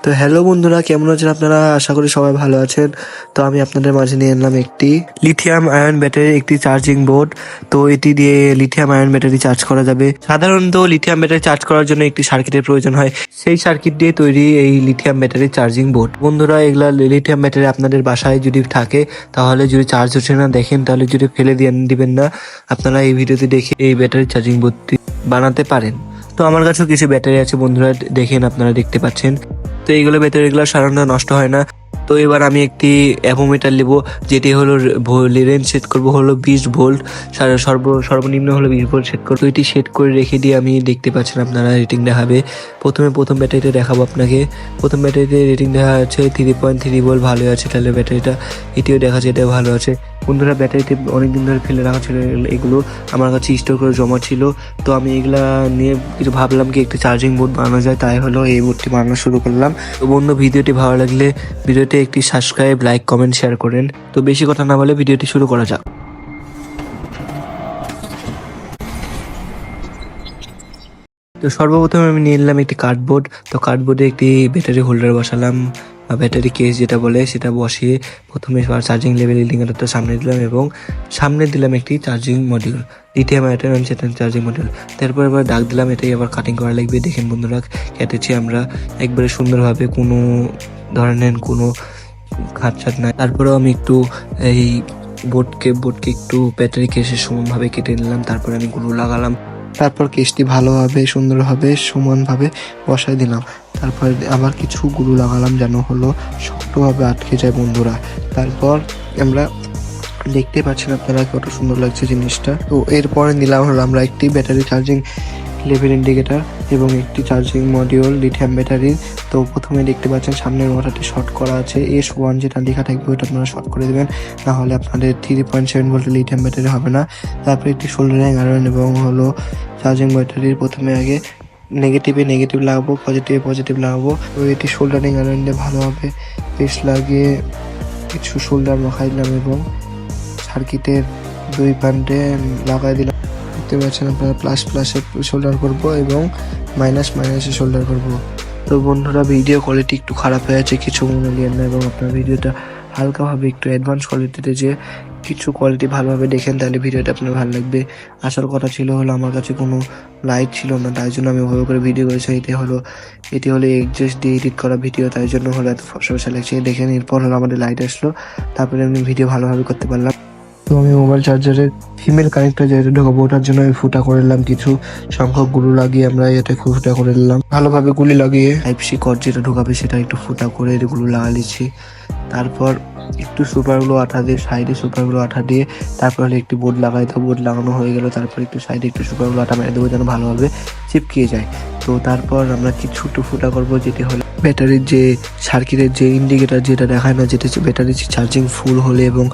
তো হ্যালো বন্ধুরা, কেমন আছেন আপনারা? আশা করি সবাই ভালো আছেন। তো আমি আপনাদের মাঝে নিয়ে এলাম একটি লিথিয়াম আয়ন ব্যাটারির একটি চার্জিং বোর্ড। তো এটি দিয়ে লিথিয়াম আয়ন ব্যাটারি চার্জ করা যাবে। সাধারণত লিথিয়াম ব্যাটারি চার্জ করার জন্য একটি সার্কিটের প্রয়োজন হয়, সেই সার্কিট দিয়ে তৈরি এই লিথিয়াম ব্যাটারি চার্জিং বোর্ড। বন্ধুরা, এগুলা লিথিয়াম ব্যাটারি আপনাদের বাসায় যদি থাকে, তাহলে যদি চার্জ হচ্ছে না দেখেন, তাহলে যদি ফেলে দিবেন না। আপনারা এই ভিডিওতে দেখে এই ব্যাটারি চার্জিং বোর্ডটি বানাতে পারেন। তো আমার কাছেও কিছু ব্যাটারি আছে বন্ধুরা, দেখেন, আপনারা দেখতে পাচ্ছেন। তো এইগুলো ব্যাটারিগুলো সাধারণত নষ্ট হয় না। তো এবার আমি একটি অ্যাভোমিটার নেব, যেটি হলো রেঞ্জ সেট করবো হলো 20 ভোল্ট, সর্বনিম্ন হলো 20 ভোল্ট সেট করবো। এটি সেট করে রেখে দিয়ে আমি দেখতে পাচ্ছেন আপনারা রেটিং দেখাবে। প্রথম ব্যাটারিটা দেখাবো আপনাকে। প্রথম ব্যাটারিতে রেটিং দেখা যাচ্ছে 3.3 ভোল্ট, ভালো আছে। তাহলে ব্যাটারিটা এটিও দেখা যাচ্ছে, এটাও ভালো আছে। বন্ধুরা, ব্যাটারিতে অনেকদিন ধরে ফেলে রাখা ছিল, এগুলো আমার কাছে স্টোর করে জমা ছিল। তো আমি এগুলা নিয়ে কিছু ভাবলাম কি একটি চার্জিং বোর্ড বানানো যায়, তাই হলো এই বোর্ডটি বানানো শুরু করলাম। তো বন্ধু, ভিডিওটি ভালো লাগলে ভিডিওতে একটি সাবস্ক্রাইব, লাইক, কমেন্ট, শেয়ার করেন। তো বেশি কথা না বলে ভিডিওটি শুরু করা যাক। তো সর্বপ্রথম আমি নিয়ে নিলাম একটি কার্ডবোর্ড। তো কার্ডবোর্ডে একটি ব্যাটারি হোল্ডার বসালাম, বা ব্যাটারি কেস যেটা বলে, সেটা বসিয়ে প্রথমে চার্জিং লেভেল ইন্ডিকেটরটা সামনে দিলাম এবং সামনে দিলাম একটি charging module, lithium ion charging module. তারপর আবার দাগ দিলাম, এটাই আবার কাটিং করা লাগবে। দেখেন বন্ধুরা, কেটেছি আমরা একবারে সুন্দরভাবে, কোনো ধরনের কোনো খাটছাট নাই। তারপরেও আমি একটু এই বোর্ডকে একটু ব্যাটারি কেসের সমানভাবে কেটে নিলাম। তারপরে আমি গ্লু লাগালাম। তারপর কেসটি ভালোভাবে সুন্দরভাবে সমানভাবে বসাই দিলাম। তারপর আবার কিছু গ্লু লাগালাম যেন হলো শক্তভাবে আটকে যায় বন্ধুরা। তারপর আমরা দেখতে পাচ্ছেন আপনারা কত সুন্দর লাগছে জিনিসটা। তো এরপরে নিলাম হলো আমরা একটি ব্যাটারি চার্জিং লেভেল ইন্ডিকেটর এবং একটি চার্জিং মডিউল লিথিয়াম ব্যাটারির। তো প্রথমে দেখতে পাচ্ছেন সামনের মোটরটি শর্ট করা আছে, S1 যেটা লেখা থাকবে ওটা আপনারা শর্ট করে দেবেন, না হলে আপনাদের 3.7 ভোল্টের লিথিয়াম ব্যাটারি হবে না। তারপরে একটি সোল্ডারিং আয়রন এবং হলো চার্জিং ব্যাটারির প্রথমে আগে নেগেটিভ লাগাবো, পজিটিভ লাগাবো। তো এটি সোল্ডারিং আয়রন দিয়ে ভালোভাবে পেস্ট লাগিয়ে কিছু সোল্ডার মাখাই দিলাম এবং সার্কিটের দুই প্রান্তে লাগাই দিলাম। দেখতে পাচ্ছেন আপনারা প্লাসে শোল্ডার করব এবং মাইনাসে শোল্ডার করব। তো বন্ধুরা, ভিডিও কোয়ালিটি একটু খারাপ হয়ে আছে, কিছু মনে নিয়েন না, এবং আপনার ভিডিওটা হালকাভাবে একটু অ্যাডভান্স কোয়ালিটিতে যে কিছু কোয়ালিটি ভালোভাবে দেখেন, তাহলে ভিডিওটা আপনার ভালো লাগবে। আসল কথা ছিল হলো আমার কাছে কোনো লাইট ছিল না, তাই জন্য আমি ওভাবে করে ভিডিও করেছি। এটি হলো এক্সজস্ট দিয়ে এডিট করা ভিডিও, তাই জন্য হলো এত ফসা লাগছে। দেখেন, এরপর হলো আমাদের লাইট আসলো, তারপরে আমি ভিডিও ভালোভাবে করতে পারলাম। তো আমি মোবাইল চার্জারের ফিমেল কানেক্টর যেটা ঢোকাবো, ওটার জন্য আমি ফুটা করে নিলাম, কিছু সংখ্যক গুলো লাগিয়ে আমরা এটা ফুটা করে নিলাম ভালোভাবে, গুলি লাগিয়ে টাইপ-সি কর্ড যেটা ঢোকাবে সেটা একটু ফুটা করে এগুলো লাগা নিচ্ছি। তারপর একটু সুপারগুলো আঠা দিয়ে সাইডে সুপারগুলো আঠা দিয়ে তারপর হলে একটি বোর্ড লাগাই। তো বোর্ড লাগানো হয়ে গেল, তারপর একটু সাইডে একটু সুপারগুলো আঠা মেরে দেবো যেন ভালোভাবে চিপকিয়ে যায়। তো তারপর আমরা কিছু একটু ফুটা করবো, যেটি হলো ব্যাটারির যে সার্কিটের যে ইন্ডিকেটর যেটা দেখায় না, যেটা ব্যাটারির চার্জিং ফুল হলে এবং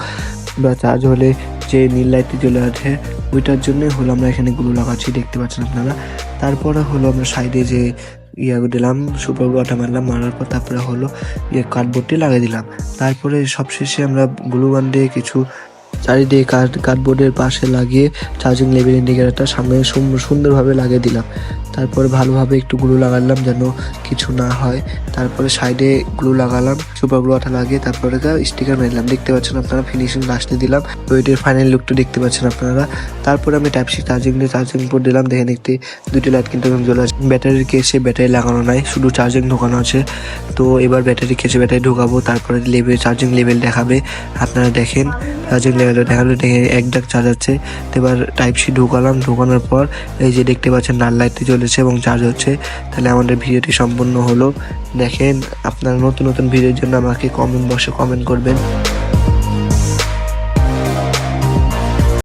বা চার্জ হলে যে নীল লাইটটি জ্বলে ওঠে, ওইটার জন্যই হলো আমরা এখানে গুলো লাগাচ্ছি, দেখতে পাচ্ছেন আপনারা। তারপরে হলো আমরা সাইডে যে দিলাম, সুপারগুলো আঠা মারার পর তারপরে হলো কার্ডবোর্ডটি লাগিয়ে দিলাম। তারপরে সবশেষে আমরা গ্লু গান দিয়ে কিছু চারিদিকে কার্ডবোর্ডের পাশে লাগিয়ে চার্জিং লেভেল ইন্ডিকেটরটা সামনে সুন্দরভাবে লাগিয়ে দিলাম। তারপরে ভালোভাবে একটু গ্লু লাগালাম যেন কিছু না হয়। তারপরে সাইডে গ্লু লাগালাম, সুপার গ্লু আঠা লাগিয়ে তারপরে স্টিকার মারলাম, দেখতে পাচ্ছেন আপনারা। ফিনিশিং লাস্টে দিলাম, তো এটির ফাইনাল লুকটা দেখতে পাচ্ছেন আপনারা। তারপরে আমি টাইপ-সি চার্জিং পোর্ট দিলাম। দেখেন, দুটি লাইট কিন্তু জ্বলে আছে। ব্যাটারির কেসে ব্যাটারি লাগানো নাই, শুধু চার্জিং ঢোকানো আছে। তো এবার ব্যাটারি কেসে ব্যাটারি ঢোকাবো, তারপরে চার্জিং লেভেল দেখাবে। আপনারা দেখেন, চার্জিং লেভেলটা দেখালে দেখে এক ডাক চার্জ আছে। তো এবার টাইপ-সি ঢোকানোর পর এই যে দেখতে পাচ্ছেন লাল লাইটটি জ্বলেছে এবং চার্জ হচ্ছে। তাহলে আমাদের ভিডিওটি সম্পূর্ণ হলো। দেখেন, আপনারা নতুন ভিডিওর জন্য আমাকে কমেন্ট বক্সে কমেন্ট করবেন।